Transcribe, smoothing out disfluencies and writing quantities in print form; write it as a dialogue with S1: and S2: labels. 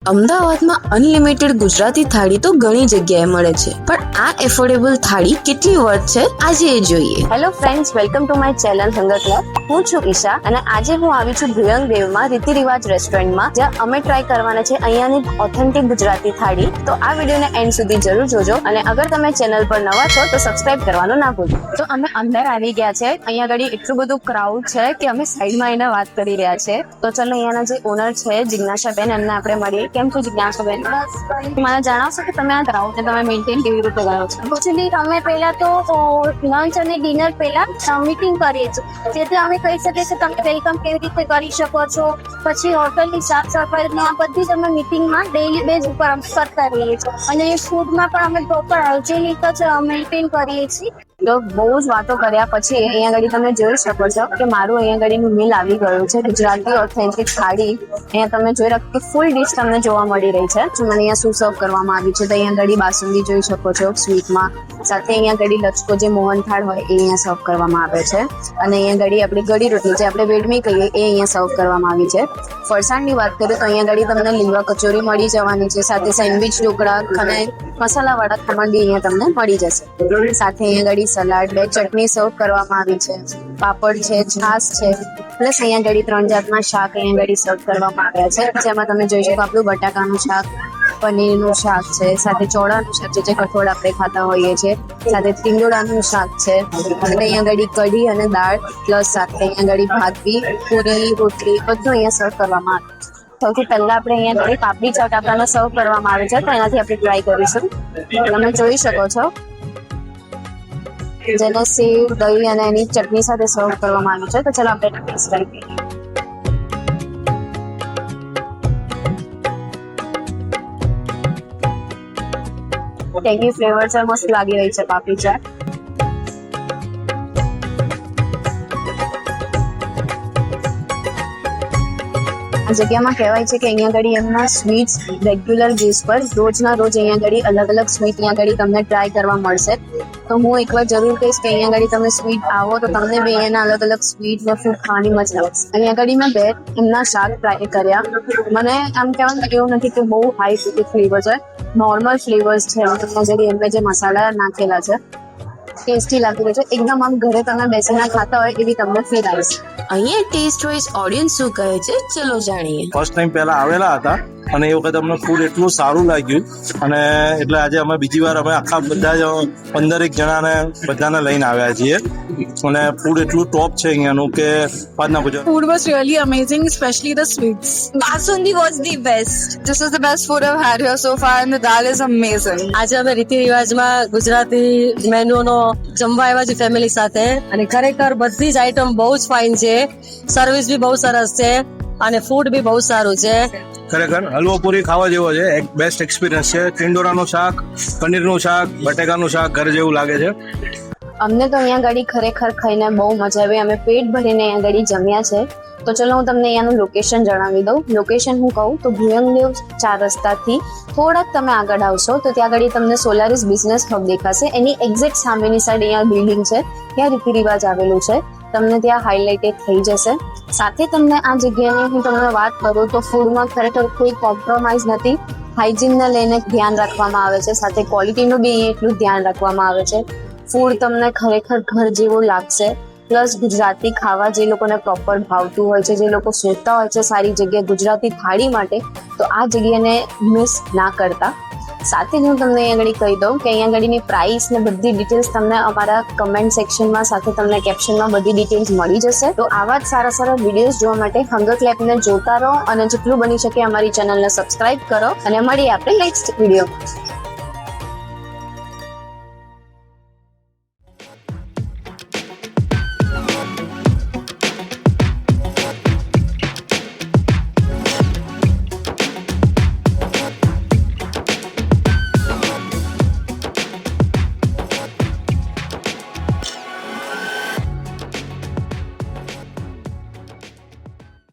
S1: અમદાવાદમાં અનલિમિટેડ ગુજરાતી થાળી તો ઘણી જગ્યાએ મળે છે, પણ આ એફોર્ડેબલ થાળી કેટલી વર્થ છે આજે એ જોઈએ.
S2: Hello friends, welcome to my channel hunger club. હું છું ઈશા અને આજે હું આવી છું ભુયંગ દેવમાં રીતિ રિવાજ રેસ્ટોરન્ટમાં, જ્યાં અમે ટ્રાય કરવાના છે અહીંયાની ઓથેન્ટિક ગુજરાતી થાળી. તો આ વિડીયોને એન્ડ સુધી જરૂર જોજો અને અગર તમે ચેનલ પર નવા છો તો સબસ્ક્રાઇબ કરવાનું ના ભૂલજો. તો અમે અંદર આવી ગયા છે. અહીંયા આગળ એટલું બધું ક્રાઉડ છે કે અમે સાઈડમાં એને વાત કરી રહ્યા છે. તો ચલો અહીંયાના જે ઓનર છે જિજ્ઞાસાબેન, એમને આપણે મળીએ. કેમ છો જિજ્ઞાસાબેન? મને જણાવશો કે તમે આ ક્રાઉડને તમે મેન્ટેન કેવી રીતે કરો છો?
S3: એકચ્યુઅલી અમે પહેલા તો લંચ અને ડિનર પહેલા મીટિંગ કરીએ છીએ, જેથી અમે કહી શકીએ કે તમે વેલકમ કેવી રીતે કરી શકો છો. પછી હોટલની સાફ સફાઈ આ બધી જ અમે મીટિંગમાં ડેઈલી બેઝ ઉપર અમે કરતા રહીએ છીએ અને ફૂડમાં પણ અમે પ્રોપર હાઇજેનિક જ મેન્ટેન કરીએ છીએ.
S2: તો બહુ જ વાતો કર્યા પછી અહીંયા આગળ તમે જોઈ શકો છો કે મારું અહીંયા આગળનું મીલ આવી ગયું છે. ગુજરાતી ઓથેન્ટિક થાળી અહીંયા તમે જોઈ શકો કે ફૂલ ડીશ તમને જોવા મળી રહી છે. મને અહીંયા શું સર્વ કરવામાં આવ્યું છે તો અહીંયા આગળ બાસુંદી જોઈ શકો છો સ્વીટમાં, સાથે અહીંયા આગળ લચકો જે મોહનથાળ હોય એ અહીંયા સર્વ કરવામાં આવે છે અને અહીંયા આગળ આપણી ગળી રોટલી જે આપણે વેડમી કહીએ એ અહીંયા સર્વ કરવામાં આવી છે. ફરસાણની વાત કરીએ તો અહીંયા આગળ તમને લીંબા કચોરી મળી જવાની છે, સાથે સેન્ડવિચ, ઢોકળા અને મસાલાવાળા ખમણ બી અહીંયા તમને મળી જશે. સાથે અહીંયા આગળ સલાડ, 2 ચટણી સર્વ કરવામાં આવી છે, પાપડ છે, છાશ છે, પ્લસ અહીંયા આગળ 3 જાતના શાક અહીંયા આગળ સર્વ કરવામાં આવ્યા છે. જેમાં તમે જોઈ શકો આપણું બટાકાનું શાક, પનીરનું શાક છે, સાથે ચોળાનું શાક છે જે કઠોળ આપણે ખાતા હોઈએ છીએ, સાથે ટીંડોળાનું શાક છે, અને અહીંયા આગળ કઢી અને દાળ, પ્લસ સાથે અહીંયા આગળ ભાત બી, પૂરી, રોટલી બધું અહીંયા સર્વ કરવામાં આવે છે. સૌથી પહેલા આપણે અહીંયા આગળ પાપડી ચાટ આપણને સર્વ કરવામાં આવે છે, તો એનાથી આપણે ટ્રાય કરીશું. તમે જોઈ શકો છો જેને સેવ, દહીં અને એની ચટણી સાથે સર્વ કરવામાં આવ્યું છે. તો ચલો આપણે ટેસ્ટ કરીએ. ટેંગી ફ્લેવર છે, મસ્ત લાગી રહી છે પાપડી ચાટ. આ જગ્યામાં કહેવાય છે કે અહીંયા આગળ એમના સ્વીટ્સ રેગ્યુલર બેઝ પર રોજના રોજ અહીંયા આગળ અલગ અલગ સ્વીટ અહીંયા આગળ તમને ટ્રાય કરવા મળશે. તો હું એકવાર જરૂર કહીશ કે અહીંયા આગળ તમે સ્વીટ આવો તો તમને બે એના અલગ અલગ સ્વીટ ને ફૂડ ખાવાની મજા આવશે. અહીંયા આગળ મેં 2 એમના શાક ટ્રાય કર્યા. મને આમ કહેવાનું એવું નથી કે બહુ હાઈ ફ્લેવર છે, નોર્મલ ફ્લેવર્સ છે. એમને જે મસાલા નાખેલા છે ટેસ્ટી લાગી રહ્યું છે, એકદમ આમ ઘરે તમે બેસીને ખાતા હોય એવી તમને ફીલ આવશે.
S1: અહીંયા ટેસ્ટ વાઇઝ ઓડિયન્સ શું કહે છે ચલો જાણીએ.
S4: ફર્સ્ટ ટાઈમ પહેલા આવેલા હતા અને એ વખતે અમને ફૂડ એટલું સારું લાગ્યું અને એટલે આજે અમે બીજી વાર અમે આખા બધા જ 15 જણાને બધાને લઈને આવ્યા છીએ અને ફૂડ એટલું ટોપ છે અહીંયાનું કે વાત ના પૂછો.
S5: Food was really amazing, especially the sweets.
S6: Basundi was the best. This is the best food I've had here so far and the dal is amazing.
S7: આજે અમે રીતિ રિવાજમાં ગુજરાતી મેન્યુનો જમવા આવ્યા છે ફેમિલી સાથે અને ખરેખર બધી જ આઈટમ બહુ જ ફાઇન છે, સર્વિસ બી બહુ સરસ છે અને ફૂડ બી બહુ સારું છે.
S4: ખરેખર હલવો પૂરી ખાવા જેવો છે, એક બેસ્ટ એક્સપિરિયન્સ છે. ટિંડોરાનું શાક, પનીરનું શાક, બટેકાનું શાક ઘર જેવું લાગે છે.
S2: અમને તો અહીંયા ગાડી ખરેખર ખાઈને બહુ મજા આવી. અમે પેટ ભરીને અહીંયા ગાડી જમ્યા છે. તો ચલો હું તમને અહીંયાનું લોકેશન જણાવી દઉં. લોકેશન હું કહું તો ભુયંગદેવ 4 રસ્તાથી થોડાક તમે આગળ આવશો તો ત્યાં આગળ તમને સોલારિસ બિઝનેસ હબ દેખાશે. એની એક્ઝેક્ટ સામેની સાઈડ અહીંયા બિલ્ડિંગ છે, ત્યાં રીતિ રિવાજ આવેલું છે. તમને ત્યાં હાઇલાઇટેડ થઈ જશે. સાથે તમને આ જગ્યાની હું તમને વાત કરું તો ફૂડમાં ખરેખર કોઈ કોમ્પ્રોમાઇઝ નથી. હાઇજીનને લઈને ધ્યાન રાખવામાં આવે છે, સાથે ક્વોલિટીનું બી એટલું ધ્યાન રાખવામાં આવે છે. ફૂડ તમને ખરેખર ઘર જેવું લાગશે. પ્લસ ગુજરાતી ખાવા જે લોકોને પ્રોપર ભાવતું હોય છે, જે લોકો શોધતા હોય છે સારી જગ્યા ગુજરાતી થાળી માટે, તો આ જગ્યાને મિસ ના કરતા. સાથે હું તમને અહીંયા આગળ કહી દઉં કે અહીંયા આગળની પ્રાઇસ ને બધી ડિટેલ્સ તમને અમારા કમેન્ટ સેક્શનમાં, સાથે તમને કેપ્શનમાં બધી ડિટેલ્સ મળી જશે. તો આવા જ સારા સારા વિડીયોઝ જોવા માટે હંગર ક્લેબને જોતા રહો અને જેટલું બની શકે અમારી ચેનલને સબસ્ક્રાઇબ કરો અને મળીએ આપણે નેક્સ્ટ વિડીયો.